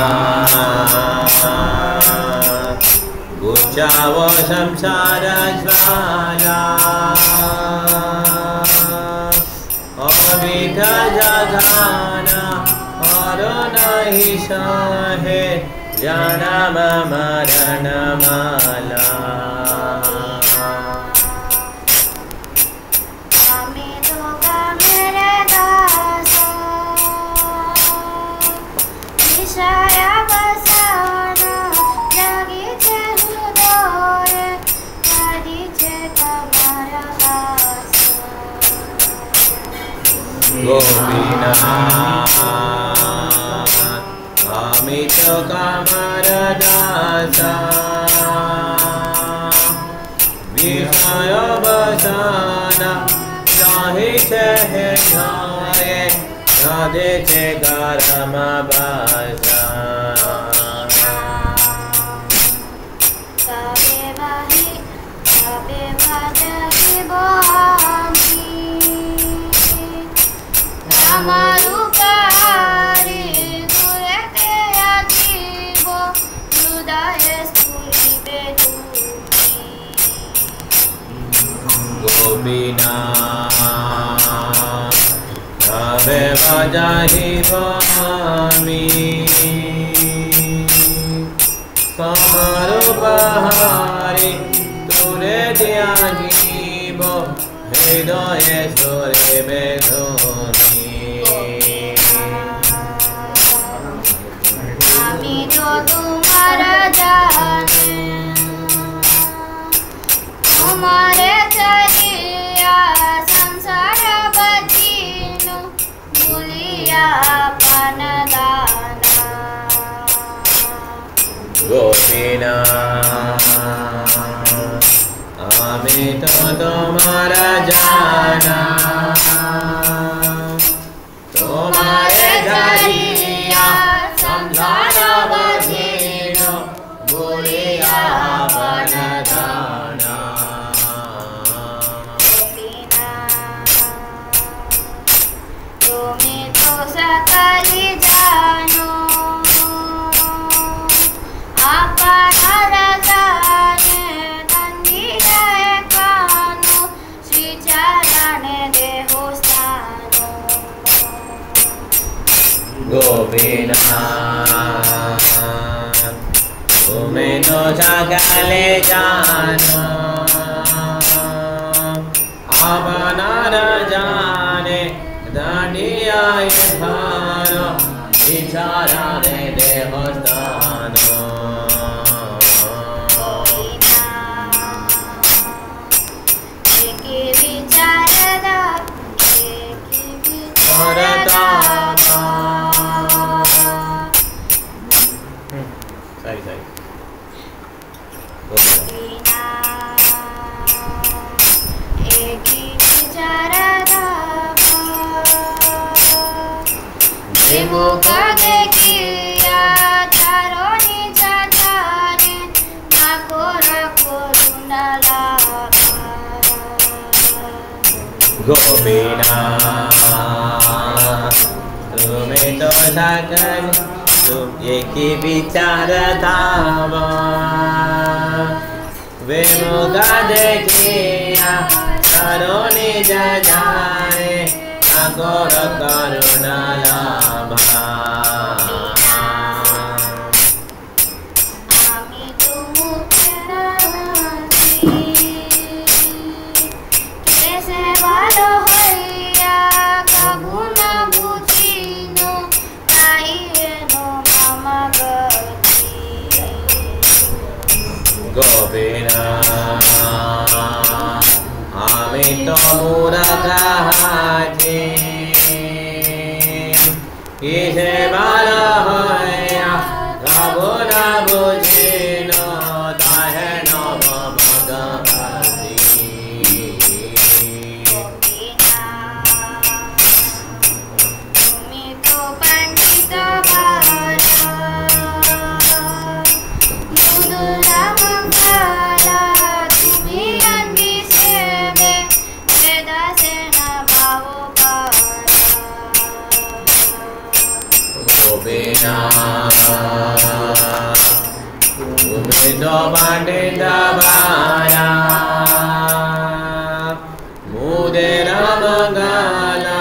Gopinath Gucchavo samsara jvala Avita jagana Arona hisahe Janama marana mala Gopinath Amito Kamara Dasa Vishaya Basana Jahi Chehe Jhaye Radhe Che Garama Basa Gopinath Rabe Vajahi Vami Kamaru Bahari Ture Diyagibo Hridaye Sure Bedhoni Ami to tumhara jaane Tumhare chariya sansara bajino Bhuliya panadana Gopinath Amito tumhara jana Tumhare chariya sansara bajino Bhuliya panadana Sakali jano apana rajane tandira ekano Sri charane deho stano Gopinath Tumeno sakale jano apana rajane Dandiya Yadhana Vicharane Dehostano Eki Vicharada Eki Vicharada Sorry Eki Vicharada Mukha dekhiya charoni jajane nakora koruna labha Gopinath Tume to sakal eki vichara dhava Vemukha dekhiya charoni jajane nakora koruna labha Gopinath Amito Muragrahaji Ise Bala Hoya Gabuna Bujino Daheno Bhagavati Umido Pandita Baya Mudera Mangala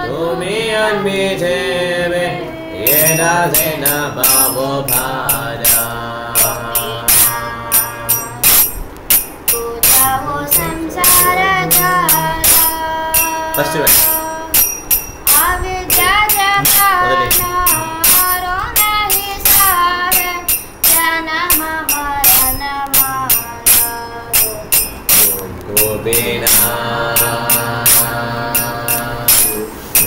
Tumi Anmiteve Yeda Zena Babo Bhada Kudaho Samsara Jala First verse. Avidya Jagana Rona Hisare Janama Marana Mala Gopina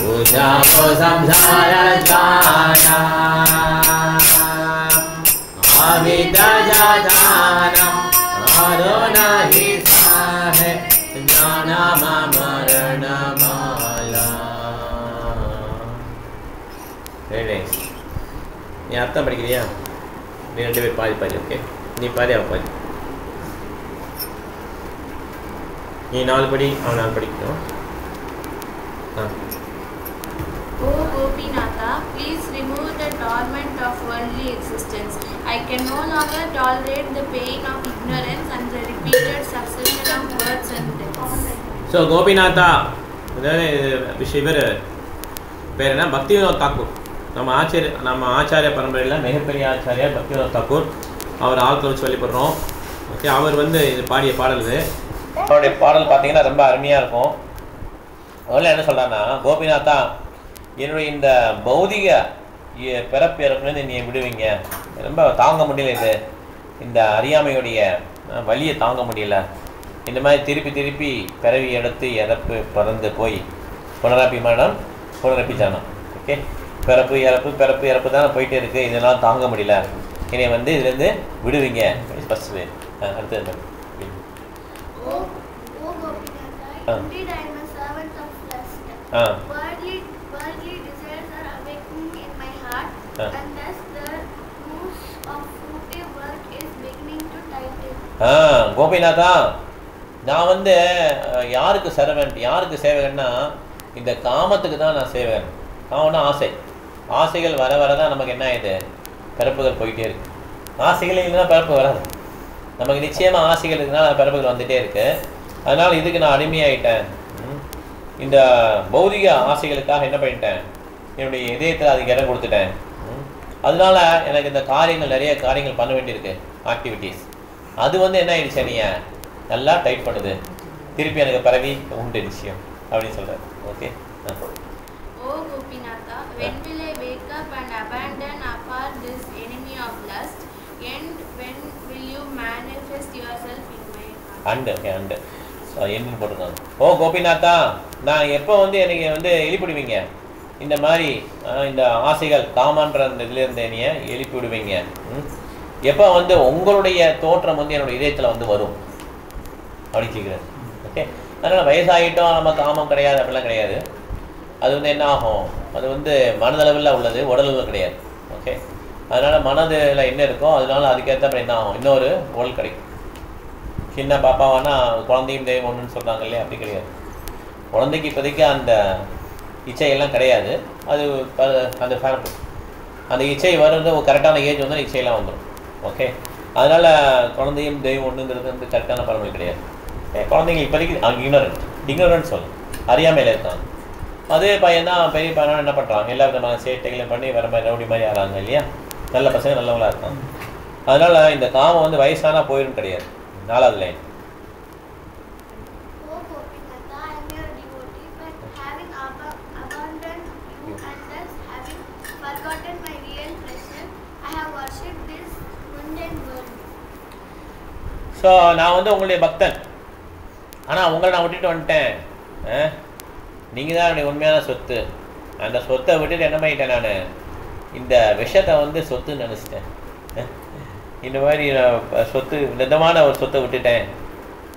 Ujjaho samsara jana Avidya jana Arona hisahe Janama marana mala. Very nice. நீ அர்த்தம் படிக்கிறியா? நீ ரெண்டு பேர் பாதி பாதி. Okay, நீ பாதி அவ பாதி. நீ 4 படி அவன் 4 படிக்கணும். O Gopinatha, please remove the torment of worldly existence. I can no longer tolerate the pain of ignorance and the repeated succession of births and deaths. So கோபிநாதா அதாவது இவர் பேர் என்ன? பக்திவினோத் தாக்கூர். நம்ம ஆச்சாரிய பரம்பரையில் மிகப்பெரிய ஆச்சாரியார் பக்திவினோத் தாக்கூர். அவர் ஆட்கள் வச்சு வழிபடுறோம். ஓகே, அவர் இது பாடிய பாடல் இது. அவருடைய பாடல் பார்த்தீங்கன்னா ரொம்ப அருமையாக இருக்கும். அவர்ல என்ன சொல்கிறான்னா, கோபிநாதா என்னுடைய இந்த பௌதிக பிறப்பு இறப்புலேருந்து நீ விடுவீங்க. ரொம்ப தாங்க முடியல, இது இந்த அறியாமையுடைய வலியை தாங்க முடியல. இந்த மாதிரி திருப்பி திருப்பி பிறவி எடுத்து இறப்பு பறந்து போய் புனரப்பி மரணம் புனரப்பி ஜனம். ஓகே, பிறப்பு இறப்பு தானே போயிட்டே இருக்குது. இதெல்லாம் தாங்க முடியல, என்னை இதுலேருந்து விடுவீங்க. ஃபஸ்ட்டு அடுத்தது O Gopinatha, indeed I am a servant of lust. Worldly desires are awakening in my heart, and thus the noose of fruitive work is beginning to tighten. கோபிநாதா, நான் யாருக்கு சர்வெண்ட், யாருக்கு சேவகன்னா இந்த காமத்துக்கு தான் நான் சேவகன். காமம்னா ஆசை. ஆசைகள் வர வர தான் நமக்கு என்ன ஆயிடுது, பிறப்புகள் போயிட்டே இருக்கு. ஆசைகள் இல்லைன்னா பிறப்பு வராது. நமக்கு நிச்சயமாக ஆசைகள் இருக்குன்னா பிறப்புகள் வந்துகிட்டே இருக்கு. அதனால் இதுக்கு நான் அடிமையாயிட்டேன். இந்த பௌதிக ஆசைகளுக்காக என்ன பண்ணிட்டேன், என்னுடைய இதயத்தில் அதுக்கு இடம் கொடுத்துட்டேன். அதனால எனக்கு இந்த காரியங்கள் நிறைய காரியங்கள் பண்ண வேண்டியிருக்கு, ஆக்டிவிட்டீஸ். அது என்ன ஆயிடுச்சு, நீ நல்லா டைட் பண்ணுது, திருப்பி எனக்கு பிறவி உண்டு நிச்சயம் அப்படின்னு சொல்கிறார். Okay. O Gopinatha, when will I wake up and abandon apart this enemy of lust? And when will you manifest yourself in my heart? And என்னன்னு போட்டுருக்காங்க. ஓ கோபிநாதா, நான் எப்போ எனக்கு எழுப்பிடுவீங்க, இந்த மாதிரி இந்த ஆசைகள் காமன்ற அந்த இதுலேருந்து என்னைய எழுப்பி விடுவீங்க. எப்போ உங்களுடைய தோற்றம் என்னோட இதயத்தில் வரும் அப்படின்னு கேட்குறாரு. ஓகே, அதனால் வயசாகிட்டோம் நம்ம காமம் கிடையாது அப்படிலாம் கிடையாது. அது என்ன ஆகும், அது மனதளவில் உள்ளது, உடலளவில் கிடையாது. ஓகே, அதனால் மனதில் என்ன இருக்கோ அதனால அதுக்கேற்ற என்ன ஆகும், இன்னொரு உடல் கிடைக்கும். சின்ன பாப்பாவானா குழந்தையும் தெய்வம் ஒன்றுன்னு சொல்கிறாங்க இல்லையா, அப்படி கிடையாது. குழந்தைக்கு இப்போதைக்கு அந்த இச்சையெல்லாம் கிடையாது. அது அந்த அந்த இச்சை வர்றது ஒரு கரெக்டான ஏஜ் இச்சையெல்லாம் வந்துடும். ஓகே, அதனால் குழந்தையும் தெய்வம் ஒன்றுங்கிறது கரெக்டான பரம்பரை கிடையாது. குழந்தைங்க இப்போதைக்கு இக்னோரன்ஸ் சொல்லணும், அறியாமையில் இருக்காங்க. அதே பையன்தான் பெரிய பையனா என்ன பண்ணுறாங்க, எல்லா விதமான சேட்டைகளையும் பண்ணி வர மாதிரி ரவுடி மாதிரி ஆகிறாங்க இல்லையா. நல்ல பசங்க நல்லவங்களா இருக்காங்க. அதனால் இந்த காமம் வயசானா போயிடும் கிடையாது. 4வது line. O Gopinatha, I am your devotee, but having abandoned you and thus having forgotten my real pleasure, I have worshipped this mundane world. So நான் உங்களுடைய பக்தன், ஆனால் உங்களை நான் விட்டுட்டு வந்துட்டேன். நீங்கள் தான் என்னுடைய உண்மையான சொத்து. அந்த சொத்தை விட்டுட்டு என்ன பண்ணிட்டேன், நான் இந்த விஷத்தை சொத்துன்னு நினச்சிட்டேன். இந்த மாதிரி சொத்து விதமான ஒரு சொத்தை விட்டுட்டேன்.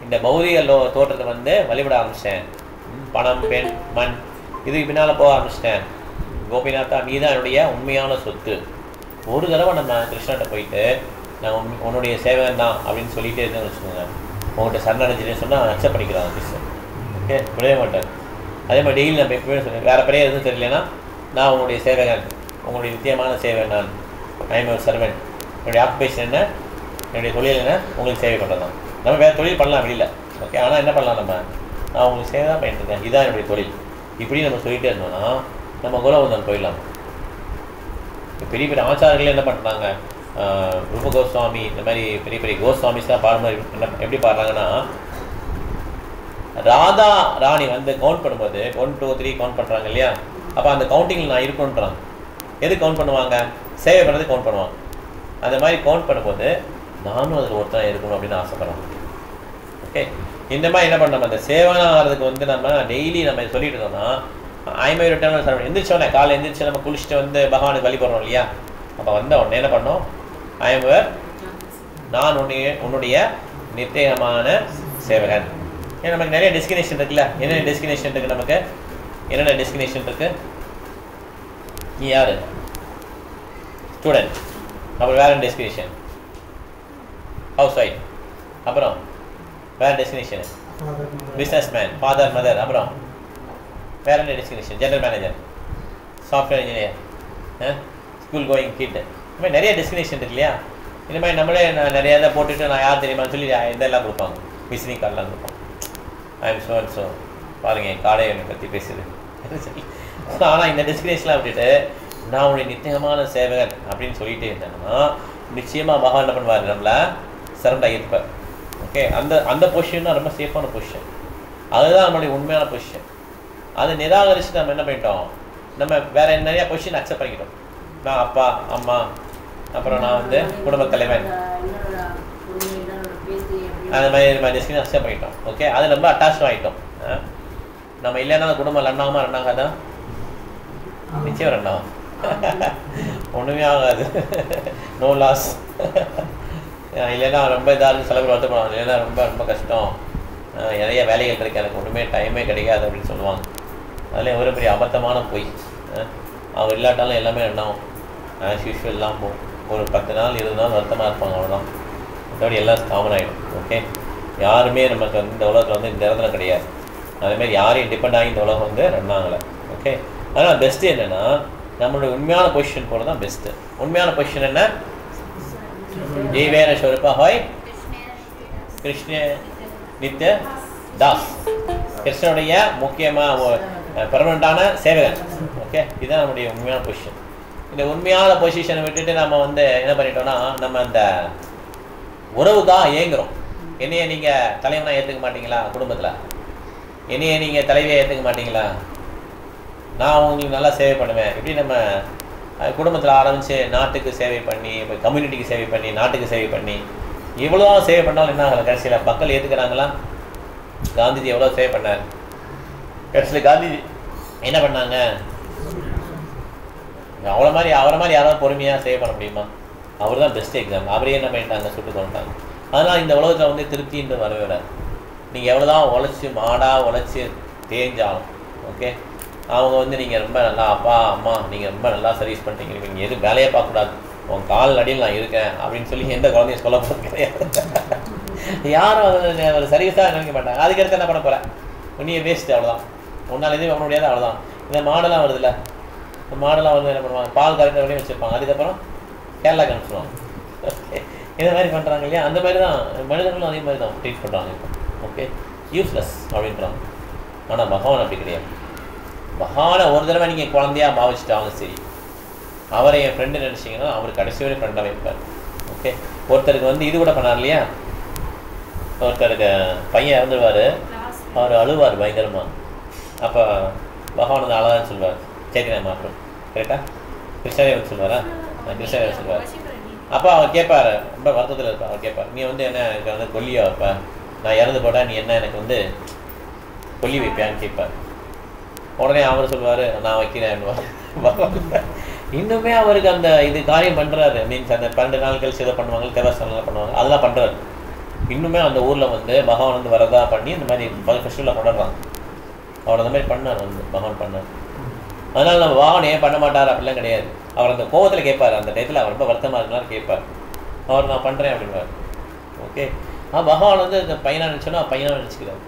இந்த பௌதிக தோற்றத்தை வழிபட ஆரம்பிச்சிட்டேன். பணம், பெண், மண் இதுக்கு பின்னால் போக ஆரம்பிச்சிட்டேன். கோபிநாதா, நீ தான் என்னுடைய உண்மையான சொத்து. ஒரு தடவை நம்ம கிருஷ்ணன்ட்ட போயிட்டு நான் உன்னுடைய சேவகன் தான் அப்படின்னு சொல்லிகிட்டே இருந்தேன்னு வச்சுக்கோங்க, உங்கள்கிட்ட சரணடைஞ்சிட்டே சொன்னால் அக்செப்ட் பண்ணிக்கிறாங்க கிருஷ்ணன். ஓகே, விடவே மாட்டார். அதே மாதிரி டெய்லி நம்ம எப்பவுமே சொல்லுவேன், வேறு பெரிய எதுவும் தெரியலன்னா நான் உங்களுடைய சேவகன், உங்களுடைய நித்தியமான சேவகன், நான் ஐ எம் யுவர் சர்வெண்ட். என்னுடைய ஆக்குபேஷன் என்ன, என்னுடைய தொழில் என்ன உங்களுக்கு சேவை பண்ணுறது தான். நம்ம வேறு தொழில் பண்ணலாம் வெளியில், ஓகே. ஆனால் என்ன பண்ணலாம், நம்ம நான் உங்களுக்கு சேவை தான் பண்ணிட்டுருக்கேன், இதுதான் என்னுடைய தொழில், இப்படி நம்ம சொல்லிகிட்டே இருந்தோம்னா நம்ம கோலவந்தன் போயிடலாம். பெரிய பெரிய ஆச்சாரர்களே என்ன பண்ணுறாங்க, ரூப கோஸ்வாமி இந்த மாதிரி பெரிய பெரிய கோஸ்வாமிஸ் தான் பாடும்போது என்ன எப்படி பாடுறாங்கன்னா, ராதா ராணி வந்து கவுண்ட் பண்ணும்போது 1 2 3 கவுண்ட் பண்ணுறாங்க இல்லையா, அப்போ அந்த கவுண்டிங்கில் நான் இருக்கணுன்றாங்க. எது கவுண்ட் பண்ணுவாங்க, சேவை பண்ணுறது கவுண்ட் பண்ணுவாங்க. அந்த மாதிரி கவுண்ட் பண்ணும்போது நானும் அதில் ஒருத்தன் இருக்கணும் அப்படின்னு ஆசைப்படுறோம். ஓகே, இந்த மாதிரி என்ன பண்ணோம், அந்த சேவனை ஆகிறதுக்கு வந்து நம்ம டெய்லி நம்ம சொல்லிட்டு இருந்தோம்னா ஐமை ரிட்டர்ன் எந்திரிச்சோடனே காலை எந்திரிச்சு நம்ம குளிச்சுட்டு வந்து பகவானுக்கு வழிபடுறோம் இல்லையா, அப்போ வந்த உடனே என்ன பண்ணோம், ஐமவர் நான் உன்னுடைய நித்தியமான சேவகன். ஏன்னா நமக்கு நிறைய டெஸ்டினேஷன் இருக்குல்ல, என்னென்ன டெஸ்டினேஷன் இருக்குது, நமக்கு என்னென்ன டெஸ்டினேஷன் இருக்குது, நீ யார், ஸ்டூடெண்ட், அப்புறம் வேறு டெஸ்டினேஷன் ஹவுஸ் ஒய்ஃப், அப்புறம் வேறு destination businessman, father mother, அப்புறம் வேறு என்ன destination general manager, software engineer, school going kid, இந்த மாதிரி நிறைய டெஸ்டினேஷன் இருக்கு இல்லையா. இந்த மாதிரி நம்மளே நிறைய இதை போட்டுட்டு நான் யார் தெரியுமான்னு சொல்லி இதெல்லாம் கொடுப்பாங்க, விசிட்டிங் கார்டெலாம் கொடுப்பாங்க. I am so and so, பாருங்கள் என் கார்டை என்னை பற்றி பேசுது சொல்லி. ஆனால் இந்த டெஸ்டினேஷன்லாம் விட்டுட்டு நான் உன்னுடைய நித்தியமான சேவகன் அப்படின்னு சொல்லிட்டு இருந்தேன்னா நிச்சயமாக பகவான் என்ன பண்ணுவார், நம்மளை சரண்டர் ஆகியிருப்பார். ஓகே, அந்த பொசிஷன் தான் ரொம்ப சேஃபான பொசிஷன், அதுதான் நம்மளுடைய உண்மையான பொசிஷன். அதை நிராகரிச்சுட்டு நம்ம என்ன பண்ணிட்டோம், நம்ம வேறு நிறையா பொசிஷன் அக்செப்ட் பண்ணிக்கிட்டோம். நான் அப்பா அம்மா, அப்புறம் நான் வந்து குடும்ப தலைவன், அந்த மாதிரி டெஸ்டினேஷன் அக்செப்ட் பண்ணிட்டோம். ஓகே, அது ரொம்ப அட்டாச்சும் ஆகிட்டோம். நம்ம இல்லைன்னா அந்த குடும்பம் ரன் ஆகாமல் ரன் ஆகாதான், நிச்சயம் ரன் ஆகும், ஒன்றுமே ஆகாது, நோ லாஸ். இல்லைன்னா ரொம்ப இதாக செலவு வருத்தப்படுவாங்க, இல்லைன்னா ரொம்ப ரொம்ப கஷ்டம், நிறைய வேலைகள் இருக்குது, எனக்கு ஒன்றுமே டைமே கிடைக்காது அப்படின்னு சொல்லுவாங்க. அதில் எவ்வளோ பெரிய அபத்தமான பொய். அவர் இல்லாட்டாலும் எல்லாமே ரன் ஆகும், ஆஸ் யூஷுவல் எல்லாம் போகும். ஒரு 10 நாள் 20 நாள் வருத்தமாக இருப்பாங்க, அவ்வளோதான். மற்றபடி எல்லாம் காமன் ஆகிடும். ஓகே, யாருமே நமக்கு வந்து இந்த உலகத்தில் வந்து இந்த இடத்துல கிடையாது. அதேமாதிரி யாரையும் டிபெண்ட் ஆகி இந்த உலகம் வந்து ரன் ஆகலை. ஓகே, அதனால் பெஸ்ட்டு என்னென்னா நம்மளுடைய உண்மையான பொசிஷன் போகிறது தான் பெஸ்ட்டு. உண்மையான பொசிஷன் என்ன, ஜீவேன ஸ்வரூபா ஹாய் கிருஷ்ண நித்ய தாஸ், கிருஷ்ணனுடைய முக்கியமாக பெர்மனண்டான சேவகன். ஓகே, இதுதான் நம்முடைய உண்மையான பொசிஷன். இந்த உண்மையான பொசிஷனை விட்டுட்டு நம்ம வந்து என்ன பண்ணிட்டோம்னா நம்ம அந்த உறவுக்காக ஏங்குறோம். என்னைய நீங்கள் தலைவனாக ஏற்றுக்க மாட்டீங்களா, குடும்பத்தில் என்னைய நீங்கள் தலைவியை ஏற்றுக்க மாட்டீங்களா, நான் உங்களுக்கு நல்லா சேவை பண்ணுவேன், இப்படி நம்ம குடும்பத்தில் ஆரம்பித்து நாட்டுக்கு சேவை பண்ணி, இப்போ கம்யூனிட்டிக்கு சேவை பண்ணி, நாட்டுக்கு சேவை பண்ணி இவ்வளோ சேவை பண்ணாலும் என்ன ஆகலை, கடைசியில் மக்கள் ஏற்றுக்கிறாங்களா? காந்திஜி எவ்வளோ சேவை பண்ணார், கடைசியில் காந்திஜி என்ன பண்ணாங்க, அவரை மாதிரி யாராவது பொறுமையாக சேவை பண்ண முடியுமா? அவர் தான் பெஸ்ட் எக்ஸாம்பிள். அவரே என்ன பண்ணிட்டாங்க, சுட்டு கொண்டாங்க. அதனால் இந்த உலகத்தில் வந்து திருப்தின்னு வரவே வராது. நீங்கள் எவ்வளோ தான் உழைச்சி மாடாக உழைச்சி தேஞ்சாலும் ஓகே, அவங்க வந்து நீங்கள் ரொம்ப நல்லா அப்பா அம்மா நீங்கள் ரொம்ப நல்லா சர்வீஸ் பண்ணிட்டீங்க, நீங்கள் எதுவும் வேலையே பார்க்கக்கூடாது, உங்கள் கால் அடியில் நான் இருக்கேன் அப்படின்னு சொல்லி எந்த குழந்தையும் சொல்ல போகிறது கிடையாது. யாரும் அதை ஒரு சர்வீஸாக நினைக்க மாட்டாங்க. அதுக்கடுத்து என்ன பண்ண போகிறேன், உன்னையே வேஸ்ட்டு, அவ்வளோதான், உன்னால் எதுவும் பண்ண முடியாது, அவ்வளோதான். இந்த மாடெல்லாம் வருதுல்ல, இந்த மாடெல்லாம் வந்து என்ன பண்ணுவாங்க, பால் கரெக்டாக பண்ணி வச்சுருப்பாங்க, அதுக்கப்புறம் கேரளாக்கு அனுப்பிச்சிடுவாங்க. ஓகே, இந்த மாதிரி பண்ணுறாங்க இல்லையா, அந்த மாதிரி தான் மனிதர்களும் அதே மாதிரி தான் ட்ரீட் பண்ணுறாங்க இப்போ. ஓகே, யூஸ்லெஸ் அப்படின்றாங்க. ஆனால் பகவான் அப்படி கிடையாது. பகவானை ஒரு தடவை நீங்கள் குழந்தையாக பாவிச்சிட்டாலும் சரி, அவரை என் ஃப்ரெண்டு நினச்சிங்கன்னா அவர் கடைசி வரை ஃப்ரெண்டாக வைப்பார். ஓகே, ஒருத்தருக்கு வந்து இது கூட பண்ணார் இல்லையா, ஒருத்தருக்கு பையன் இறந்துடுவார், அவர் அழுவார் பயங்கரமாக. அப்போ பகவான் வந்து அழகான்னு சொல்லுவார், சைத்தன்ய மாற்றம் கரெக்டாக கிருஷ்ணதேவன் சொல்லுவாரா, கிருஷ்ணதேவன் சொல்லுவார். அப்போ அவர் கேட்பார், ரொம்ப வருத்தத்தில் இருப்பார். அவர் கேட்பார், நீ வந்து என்ன எனக்கு வந்து கொல்லியா வைப்ப, நான் இறந்து போட்டால் நீ என்ன எனக்கு வந்து கொல்லி வைப்பியான்னு கேட்பார். உடனே அவர் சொல்லுவார், நான் வைக்கிறேன்னுவார். இன்னுமே அவருக்கு அந்த இது காரியம் பண்ணுறாரு. மீன்ஸ் அந்த 12 நாள் கழிச்சு இதை பண்ணுவாங்க, தேவஸ்தானம்லாம் பண்ணுவாங்க, அதெல்லாம் பண்ணுறாரு. இன்னுமே அந்த ஊரில் வந்து பகவான் வந்து வரதா பண்ணி இந்த மாதிரி ஃபெஸ்டிவலில் கொண்டாடுறாங்க. அவர் அந்த மாதிரி பண்ணார், வந்து பகவான் பண்ணார். அதனால் நம்ம பகவான் ஏன் பண்ண மாட்டார் அப்படிலாம் கிடையாது. அவர் அந்த கோவத்தில் கேட்பார், அந்த டயத்தில் அவர் ரொம்ப வருத்தமாக இருந்தாலும் கேட்பார், அவர் நான் பண்ணுறேன் அப்படின்வார். ஓகே, பகவான் வந்து இந்த பையனாக நினச்சோன்னா பையனாக நினச்சிக்கிறார்.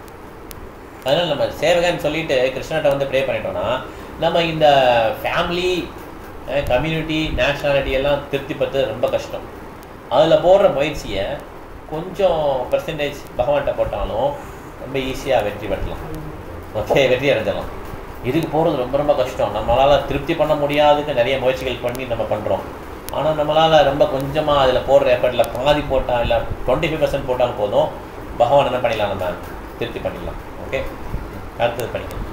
அதனால் நம்ம சேவகன்னு சொல்லிட்டு கிருஷ்ணர்கிட்ட வந்து ப்ரே பண்ணிட்டோம்னா நம்ம இந்த ஃபேமிலி கம்யூனிட்டி நேஷ்னாலிட்டி எல்லாம் திருப்தி பற்று ரொம்ப கஷ்டம். அதில் போடுற முயற்சியை கொஞ்சம் பெர்சன்டேஜ் பகவான்கிட்ட போட்டாலும் ரொம்ப ஈஸியாக வெற்றி பெறலாம். ஓகே, வெற்றி அடைஞ்சிடலாம். இதுக்கு போகிறது ரொம்ப ரொம்ப கஷ்டம். நம்மளால் திருப்தி பண்ண முடியாதுக்கு நிறைய முயற்சிகள் பண்ணி நம்ம பண்ணுறோம். ஆனால் நம்மளால் ரொம்ப கொஞ்சமாக அதில் போடுற எஃபர்ட்டில் பாதி போட்டால் இல்லை 25% போட்டாலும் போதும், பகவான் என்ன பண்ணிடலாம், நம்ம திருப்தி பண்ணிடலாம். ஓகே, அடுத்தது பண்ணிக்கலாம்.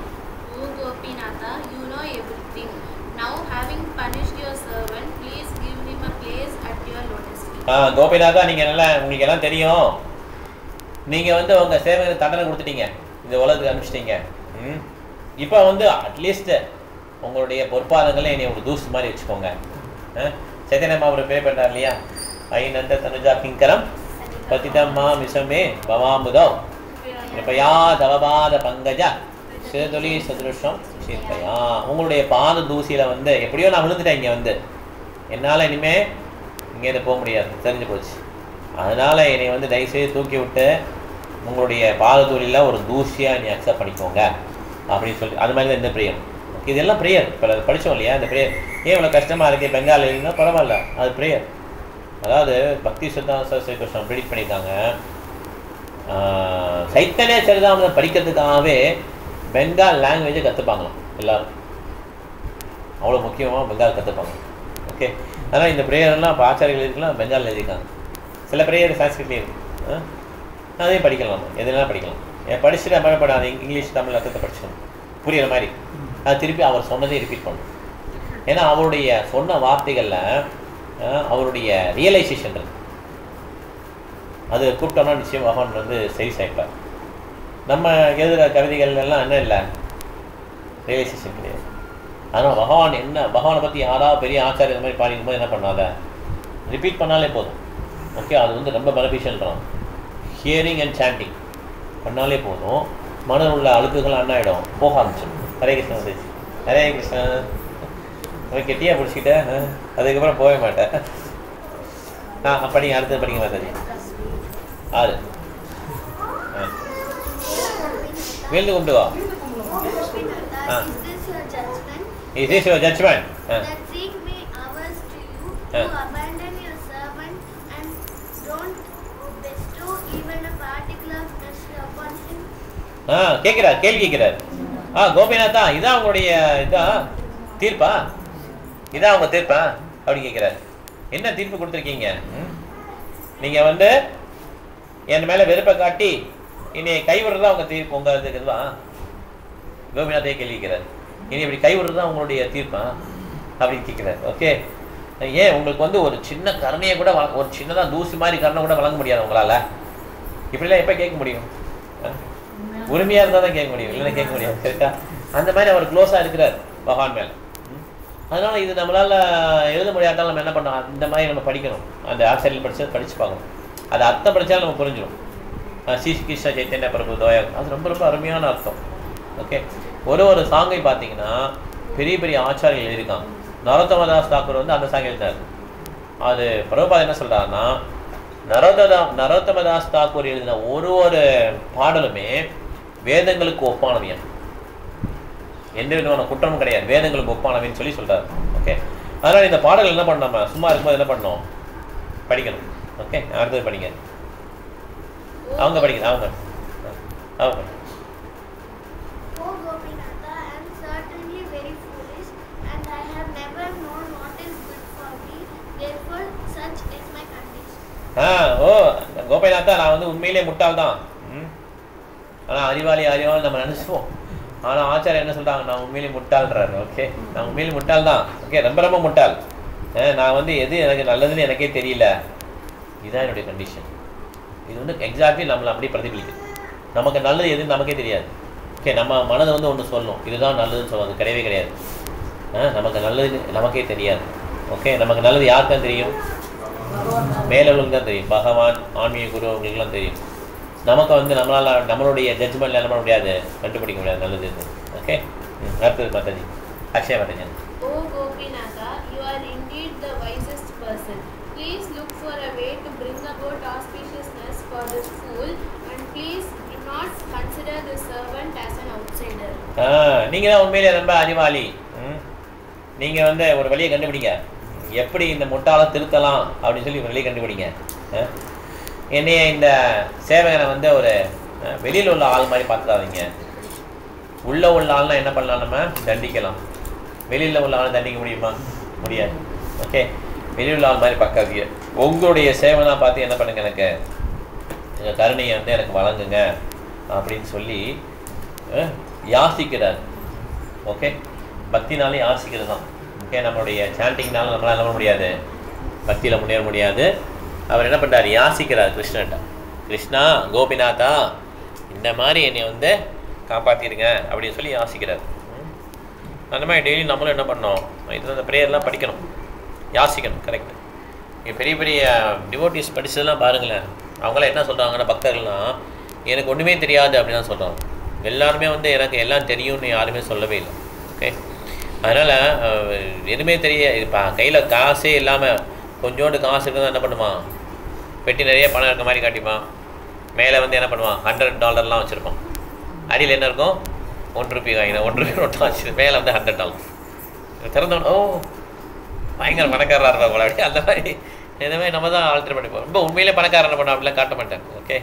O Gopinatha, you know everything. Now having punished your servant, please give him a place at your lotus feet. கோபிநாதா, நீங்கள் நல்லா உங்களுக்கு எல்லாம் தெரியும். நீங்கள் வந்து உங்கள் சேவைக்கு தண்டனை கொடுத்துட்டீங்க, இந்த உலகத்துக்கு அனுப்பிச்சிட்டீங்க. இப்போ வந்து அட்லீஸ்ட் உங்களுடைய பொற்பாதங்களை என்னை ஒரு தூசு மாதிரி வச்சுக்கோங்க. சைத்தன்யமா அவர் பே பண்ணுறார் இல்லையா, ஐநந்த தனுஜா கிங்கரம் பதிதம்மா மிசமே பவாமுதோ கிருப்பையா தவபாத பங்கஜா சிறுதுளி சதுருஷம் சீர்க்கையா. உங்களுடைய பாத தூசியில் வந்து எப்படியோ நான் விழுந்துட்டேன், இங்கே வந்து என்னால் இனிமேல் இங்கேருந்து போக முடியாது, தெரிஞ்சு போச்சு. அதனால் என்னை வந்து தயவுசெய்து தூக்கி விட்டு உங்களுடைய பாத தூளியில் ஒரு தூசியாக நீ அக்செப்ட் பண்ணிக்கோங்க அப்படின்னு சொல்லி, அது மாதிரி தான் இந்த ப்ரேயர். இதெல்லாம் ப்ரேயர். இப்போ படித்தோம் இல்லையா, இந்த ப்ரேயர் ஏன் இவ்வளோ கஷ்டமாக இருக்குது பெங்கால் எழுதினா பரவாயில்ல, அது ப்ரேயர். அதாவது பக்தி சித்தாந்த சரஸ்வதி கிருஷ்ணன் ப்ரெடிக்ட் பண்ணியிருக்காங்க, சைத்தன்ய சரிதாமிரதம் படிக்கிறதுக்காகவே பெங்கால் லாங்குவேஜை கற்றுப்பாங்களாம் எல்லோரும். அவ்வளோ முக்கியமாக பெங்கால் கற்றுப்பாங்க. ஓகே, அதனால் இந்த ப்ரேயர்லாம் இப்போ ஆச்சாரிகள் இருக்கலாம் பெங்கால் எழுதியிருக்காங்க. சில ப்ரேயர் சான்ஸ்கிரிட்லேயும் இருக்குது, அதையும் படிக்கலாம், எதுனா படிக்கலாம். படிச்சுட்டு பயப்படாது, இங்கிலீஷ் தமிழ் அர்த்தத்தை படிச்சுக்கணும், புரிகிற மாதிரி. அது திருப்பி அவர் சொன்னதே ரிப்பீட் பண்ணணும். ஏன்னா அவருடைய சொன்ன வார்த்தைகளில் அவருடைய ரியலைசேஷன் இருக்குது. அது கூப்பிட்டோம்னா நிச்சயம் பகவான் வந்து சரி சாய்ப்பார். நம்ம எழுதுகிற கவிதைகள் எல்லாம் என்ன இல்லை, ரியலைசேஷன் கிடையாது. ஆனால் பகவான் என்ன, பகவானை பற்றி யாராவது பெரிய ஆச்சாரிய இந்த மாதிரி பாடிக்கும் போது என்ன பண்ணாத ரிப்பீட் பண்ணாலே போதும். ஓகே, அது வந்து ரொம்ப பெனிஃபிஷியல்றான். ஹியரிங் அண்ட் சாண்டிங் பண்ணாலே போதும், மனதில் உள்ள அழுக்குகள் என்ன ஆகிடும், போக ஆரம்பிச்சிடும். ஹரே கிருஷ்ணன் வந்துச்சு, ஹரே கிருஷ்ணன் கெட்டியாக பிடிச்சிக்கிட்டேன், அதுக்கப்புறம் போக மாட்டேன். படிங்க, அடுத்தது படிக்க மாட்டாது. 6 வீழ்ந்து கொண்டு வா. Is this your judgment? That seek me hours to you, to abandon your servant and don't bestow even a particle of pleasure upon him. கேட்கிறார், கேள்வி கேட்கிறார். கோபிநாதா, இதான் உங்களுடைய இதான் தீர்ப்பா, இதான் அவங்க தீர்ப்பா அப்படி கேட்கிறார். என்ன தீர்ப்பு கொடுத்துருக்கீங்க? நீங்கள் வந்து என் மேலே வெறுப்பை காட்டி இனி கைவிடுறதா உங்கள் தீர்ப்பு, உங்கள் இதுதான் கோபிநாத்தையே கேள்விக்கிறார். இனி இப்படி கைவிடுறது தான் உங்களுடைய தீர்ப்பா அப்படின்னு கேட்குறாரு. ஓகே, ஏன் உங்களுக்கு வந்து ஒரு சின்ன கருணையை கூட ஒரு சின்னதாக தூசி மாதிரி கருணை கூட வழங்க முடியாது உங்களால்? இப்படிலாம் எப்போ கேட்க முடியும்? உரிமையாக இருந்தால் தான் கேட்க முடியும், இல்லைன்னா கேட்க முடியாது. கரெக்டாக அந்த மாதிரி அவர் க்ளோஸாக இருக்கிறார் பகவான் மேலே. அதனால் இது நம்மளால் எழுத முடியாட்டாலும் நம்ம என்ன பண்ணோம், இந்த மாதிரி நம்ம படிக்கணும். அந்த ஆசிரியர் படித்து பார்க்கணும். அது அர்த்தம் படித்தாலும் நம்ம புரிஞ்சிடும். ஸ்ரீ கிருஷ்ண சைத்தன்ய பிரபு தோயம், அது ரொம்ப ரொம்ப அருமையான அர்த்தம். ஓகே, ஒரு சாங்கை பார்த்தீங்கன்னா பெரிய பெரிய ஆச்சாரியர்கள் எழுதியிருக்காங்க. நரோத்தமதாஸ் தாக்கூர் வந்து அந்த சாங் எழுதினார். அது பிரபுபாத் என்ன சொல்கிறாருன்னா, நரோத்தமதாஸ் தாக்கூர் எழுதின ஒரு பாடலுமே வேதங்களுக்கு ஒப்பானவையா, எந்த விதமான குற்றமும் கிடையாது, வேதங்களுக்கு ஒப்பானவைன்னு சொல்லி சொல்கிறார். ஓகே, அதனால் இந்த பாடல் என்ன பண்ணோம், நம்ம சும்மா இருக்கும்போது என்ன பண்ணணும், படிக்கணும். ஓகே, அடுத்தது படிங்க. அவங்க படிக்கணும், அவங்க O Gopinatha, I am certainly very foolish and I have never known what is good for me. Therefore, such is my condition. கோபிநாதா, நான் வந்து உண்மையிலே முட்டாள் தான். ஆனால் அறிவாளி நம்ம நினச்சிப்போம். ஆனால் ஆச்சாரம் என்ன சொல்கிறாங்க, நான் உண்மையிலே முட்டாள்ன்றாரு. ஓகே, நான் உண்மையிலே முட்டாள் தான். ஓகே, ரொம்ப ரொம்ப முட்டாள். நான் வந்து எது எனக்கு நல்லதுன்னு எனக்கே தெரியல. இதுதான் என்னுடைய கண்டிஷன். இது வந்து எக்ஸாக்ட்லி நம்மளை அப்படி பிரதிபலிக்குது. நமக்கு நல்லது எதுன்னு நமக்கே தெரியாது. ஓகே, நம்ம மனதை வந்து ஒன்று சொல்லணும், இதுதான் நல்லதுன்னு சொல்லுவாங்க, கிடையவே கிடையாது. நமக்கு நல்லது நமக்கே தெரியாது. ஓகே, நமக்கு நல்லது யாருக்கும் தெரியும், மேலவர்களுக்கு தான் தெரியும், பகவான் ஆன்மீக குரு அவங்களுக்குலாம் தெரியும். நமக்கு வந்து நம்மளுடைய ஜட்ஜ்மெண்ட்ல என்ன பண்ண முடியாது, கண்டுபிடிக்க முடியாது நல்லது. ஓகே, அடுத்தது Mataji, Akshaya Mataji. O Gopinatha, you are indeed the wisest person. Please look for a way to bring about auspiciousness for this fool and please do not consider the servant as an outsider. நீங்கள் தான் உண்மையிலே ரொம்ப அறிவாளி. நீங்கள் வந்து ஒரு வழியை கண்டுபிடிங்க. எப்படி இந்த முட்டாளை திருத்தலாம் அப்படின்னு சொல்லி வெளியே கண்டுபிடிங்க. என்னைய இந்த சேவகனை வந்து ஒரு வெளியில் உள்ள ஆள் மாதிரி பார்த்துடாதீங்க. உள்ளே உள்ள ஆள்னா என்ன பண்ணலாம், நம்ம தண்டிக்கலாம். வெளியில் உள்ள ஆள் தண்டிக்க முடியுமா? முடியாது. ஓகே, வெளியில் உள்ள ஆள் மாதிரி பார்க்காதீங்க. உங்களுடைய சேவனாக பார்த்து என்ன பண்ணுங்க, எனக்கு எங்கள் கருணையை வந்து எனக்கு வழங்குங்க அப்படின்னு சொல்லி யாசிக்கிறார். ஓகே, பக்தினாலே யாசிக்கிறது தான். ஓகே, நம்மளுடைய சாண்டிங்னால நம்மளால் என்ன பண்ண முடியாது, பக்தியில் முன்னேற முடியாது. அவர் என்ன பண்ணுறார், யாசிக்கிறார் கிருஷ்ணன்ட்ட. கிருஷ்ணா, கோபிநாதா, இந்த மாதிரி என்னை வந்து காப்பாற்றிடுங்க அப்படின்னு சொல்லி யாசிக்கிறார். அந்த மாதிரி டெய்லி நம்மளும் என்ன பண்ணோம், இதில் அந்த ப்ரேயர்லாம் படிக்கணும், யாசிக்கணும். கரெக்ட். இங்கே பெரிய பெரிய டிவோட்டிஸ் படித்ததெல்லாம் பாருங்களேன். அவங்களாம் என்ன சொல்கிறாங்கன்னா, பக்தர்கள்லாம் எனக்கு ஒன்றுமே தெரியாது அப்படின்னு தான் சொல்கிறாங்க. எல்லாருமே வந்து எனக்கு எல்லாம் தெரியும்னு யாருமே சொல்லவே இல்லை. ஓகே, அதனால் எதுவுமே தெரிய, இப்போ கையில் காசே இல்லாமல் கொஞ்சோண்டு காசு இருக்குதான் என்ன பண்ணுவான், பெட்டி நிறைய பணம் இருக்க மாதிரி காட்டிப்பான். மேலே வந்து என்ன பண்ணுவான், $100 வச்சுருப்பான். அடியில் என்ன இருக்கும், ₹1 காயினா, ₹1 நோட்டாக வச்சு மேலே வந்து $100 திறந்தோம். ஓ, பயங்கர பணக்காரராக இருப்பா போல. அப்படி அந்த மாதிரி இந்த மாதிரி நம்ம தான் ஆல்டர் பண்ணிப்போம். ரொம்ப உண்மையிலே பணக்காரர் என்ன பண்ணோம் அப்படிலாம் காட்ட மாட்டேன். ஓகே,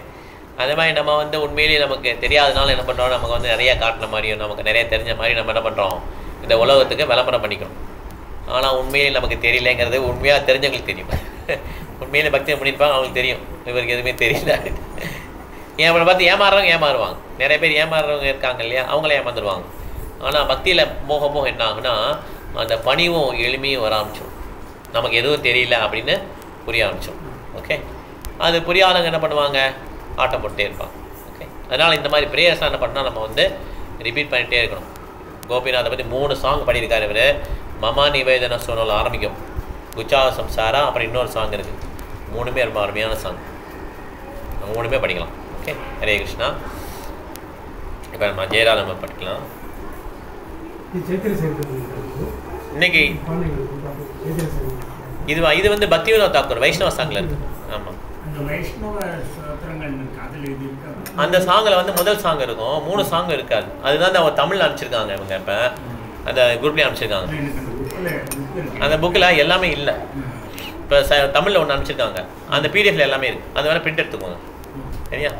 அந்த மாதிரி நம்ம வந்து உண்மையிலேயே நமக்கு தெரியாதனால என்ன பண்ணுறோம், நமக்கு வந்து நிறையா காட்டின மாதிரியும் நமக்கு நிறைய தெரிஞ்ச மாதிரி நம்ம என்ன பண்ணுறோம், இந்த உலகத்துக்கு விளம்பரம் பண்ணிக்கணும். ஆனால் உண்மையிலே நமக்கு தெரியலைங்கிறது உண்மையாக தெரிஞ்சவங்களுக்கு தெரியும். உண்மையிலே பக்தியை பண்ணியிருப்பாங்க, அவங்களுக்கு தெரியும் இவருக்கு எதுவுமே தெரியல. நம்மளை பார்த்து ஏமாறுவாங்க. நிறைய பேர் ஏமாறுறவங்க இருக்காங்க இல்லையா, அவங்களே ஏமாந்துருவாங்க. ஆனால் பக்தியில் போக போக என்ன ஆகுனா, அந்த பணிவும் எளிமையும் வர ஆரம்பிச்சிடும். நமக்கு எதுவும் தெரியல அப்படின்னு புரிய ஆரம்பிச்சிடும். ஓகே, அது புரியாதவங்க என்ன பண்ணுவாங்க, ஆட்டம் போட்டே இருப்பாங்க. ஓகே, அதனால் இந்த மாதிரி ப்ரேயர்ஸ்லாம் என்ன பண்ணால் நம்ம வந்து ரிப்பீட் பண்ணிகிட்டே இருக்கணும். கோபிநாதை பற்றி 3 சாங் பாடியிருக்காரு இவர். மமா நிவேதன சோனல் ஆரம்பிக்கும், குச்சா சம்சாரா, அப்புறம் இன்னொரு சாங் இருக்குது. 3மே ரொம்ப அருமையான சாங். 3மே படிக்கலாம். ஓகே, ஹரே கிருஷ்ணா. இப்போ நம்ம ஜெயராம படிக்கலாம். இன்னைக்கு இது வந்து பக்திவினோத் தாக்கூர் வைஷ்ணவ சாங்கில் இருக்குது. ஆமாம், அந்த சாங்கில் வந்து முதல் சாங் இருக்கும், 3 சாங் இருக்காது. அதுதான் அவங்க தமிழில் அனுப்பிச்சிருக்காங்க. இவங்க இப்போ அந்த குரூப்லேயே அனுப்பிச்சிருக்காங்க. அந்த புக்கில் எல்லாமே இல்லை. இப்போ தமிழில் ஒன்று அனுப்பிச்சிருக்காங்க, அந்த பிடிஎஃப்ல எல்லாமே இருக்குது. அது வேணால் பிரிண்ட் எடுத்துக்கோங்க. சரியா?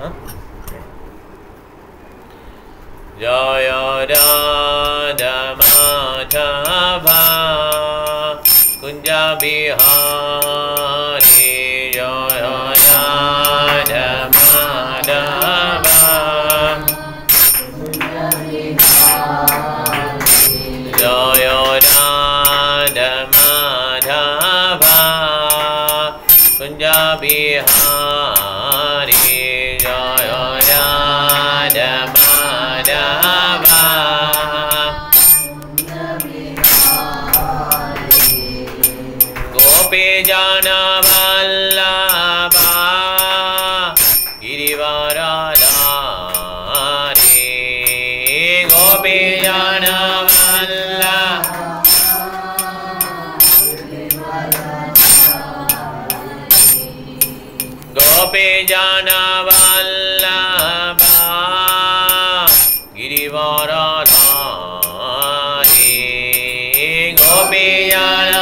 ஜய ராதா மாதவா குஞ்சா பிஹாரி, ஜய ராதா மாதவா ஜய ராதா மாதவா குஞ்சா பிஹாரி, ஜய ராதா மாதவா गोपी जाना वल्लभा गिरिवरधारी, गोपी जाना गोपी जाना वल्लभा गिरिवरधारी, गोपी जाना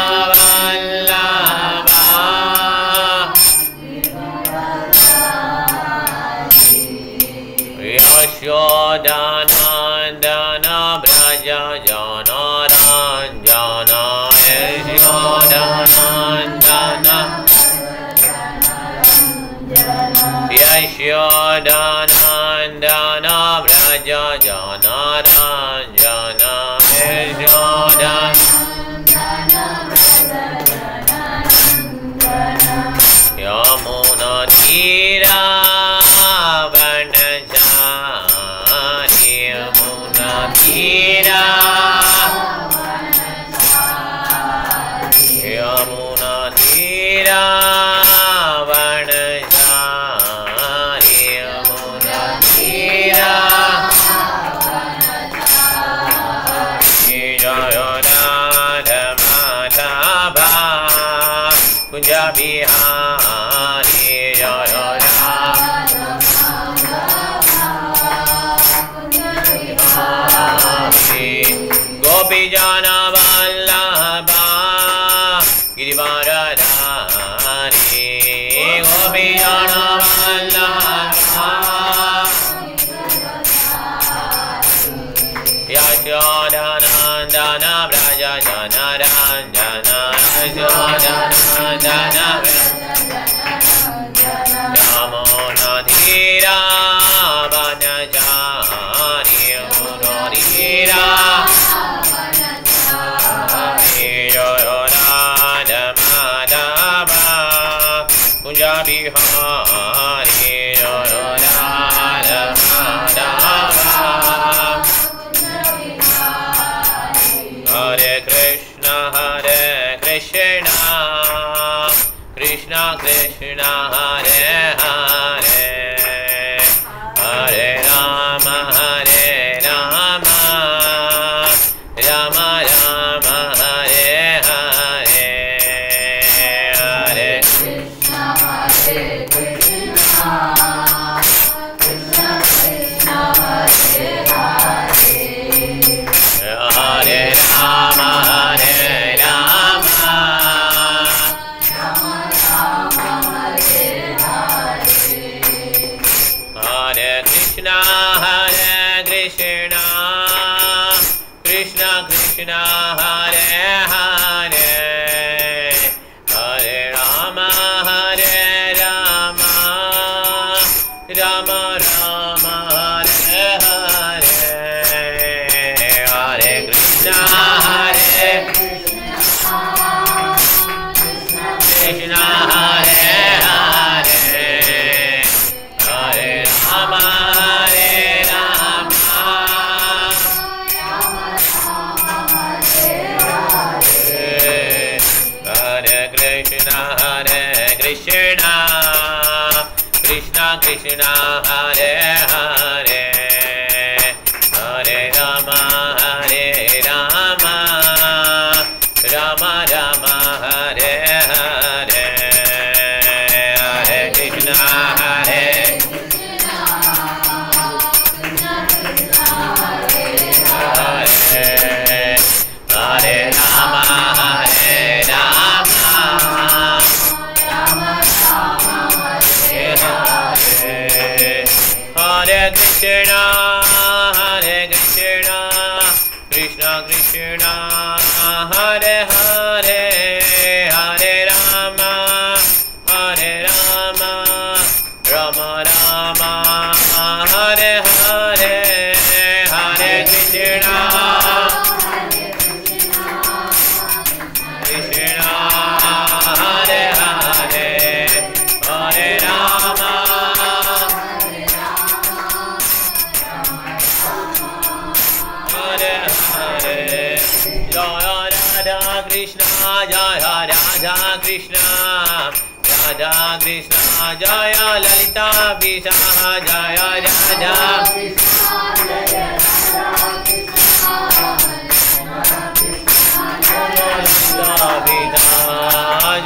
यशोदानन्दना व्रज जनारञ्जना, यशोदानन्दना यशोदानन्दना व्रज जनारञ्जना, यमुना तीरा यमुना तीरा वनचारी, यमुना तीरा जय राधा माधवा कुंज बिहारी, जय Radha Yashodhanandana Braja Janaranjana Yashodhanandana Yamunadhira Banajari Yamunadhira Yoyorada Madhava Kunjabihari Yoyorada Madhava Hare Krishna Krishna Krishna Hare Hare Hare Rama Rama Rama Hare Hare Hare Krishna Krishna Krishna Hare Hare Hare Rama Hare Krishna Krishna Krishna Hare Hare Hare Rama Rama Rama Hare Hare Hare Krishna Krishna Hare Hare Hare Rama Krishna Krishna Hare Hare Hare Rama Rama Rama Hare Hare Hare Krishna Hare Hare Rama Hare Krishna Krishna Krishna Hare Hare Hare Rama Rama Rama Hare Hare Hare Krishna Krishna Hare Hare Hare Rama Jaya Radha Krishna Jaya Radha Krishna Radha Krishna Jaya Lalita Visaha Jaya Radha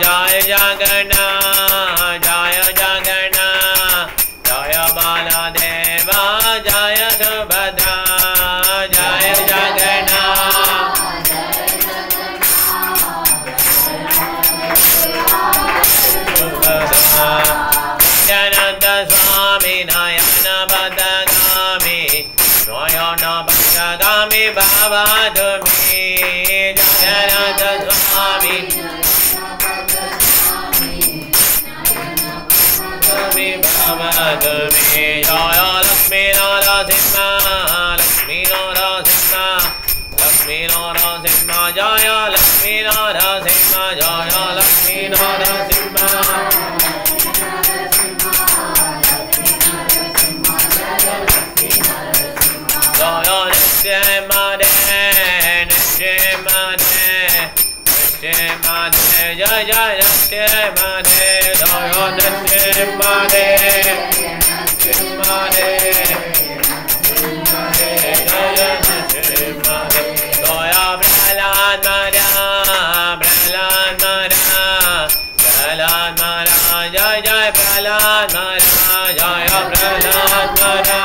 Jaya Jagana Jaya Jagana Jaya Baladeva Jaya Subhadra Jaya Jagana Jananta Swami Nayana Badagami Nayana Badagami Bhavadami Jananta Swami Bhavadami Jaya Lakshmi Narasimha Lakshmi Narasimha Lakshmi Narasimha Jaya Lakshmi Narasimha Jaya Lakshmi Narasimha Jaya Nishimade Jaya Jaya Nishimade Jaya Nishimade Jaya Nishimade Jaya Prahlad Mara Jaya Jaya Prahlad Mara Jaya Prahlad Mara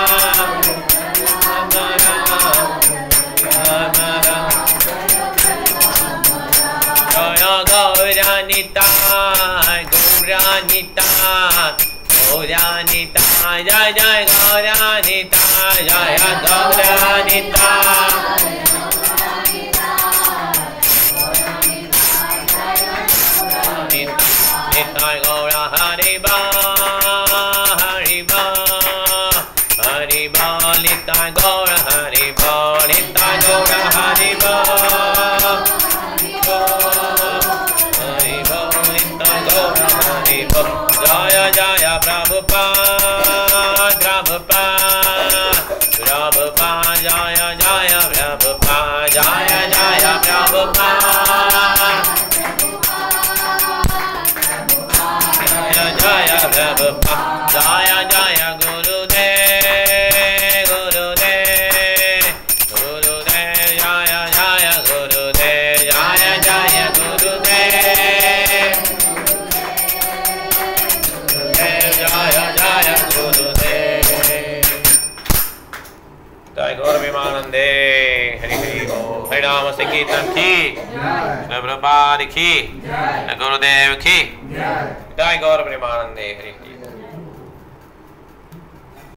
Jaya Gaura Nitai Nitai, Gaura Nitai, Jai Jai Gaura Nitai, Jai Gaura Nitai. Nitai Gaura Hariba, Hariba, Hariba, Nitai Gaura Hariba, Nitai Gaura Hariba, Hariba, Nitai Gaura Hariba. Jaya Jaya Prabhupada, Prabhupada, Prabhupada, Jaya Jaya Prabhupada, Jaya Jaya Prabhupada. Jaya Prabhupada, Jaya Jaya Gurudev, Gurudev, Gurudev, Jaya Jaya Gurudev, Jaya Jaya Gurudev, Jaya Jaya Gurudev. Jai Gaur Vimanande, Hari Hari Bol, Hari Rama Sankirtan ki, Prabhupada ki, Gurudev ki. Jai Gaur Vimanande, Hari Hari.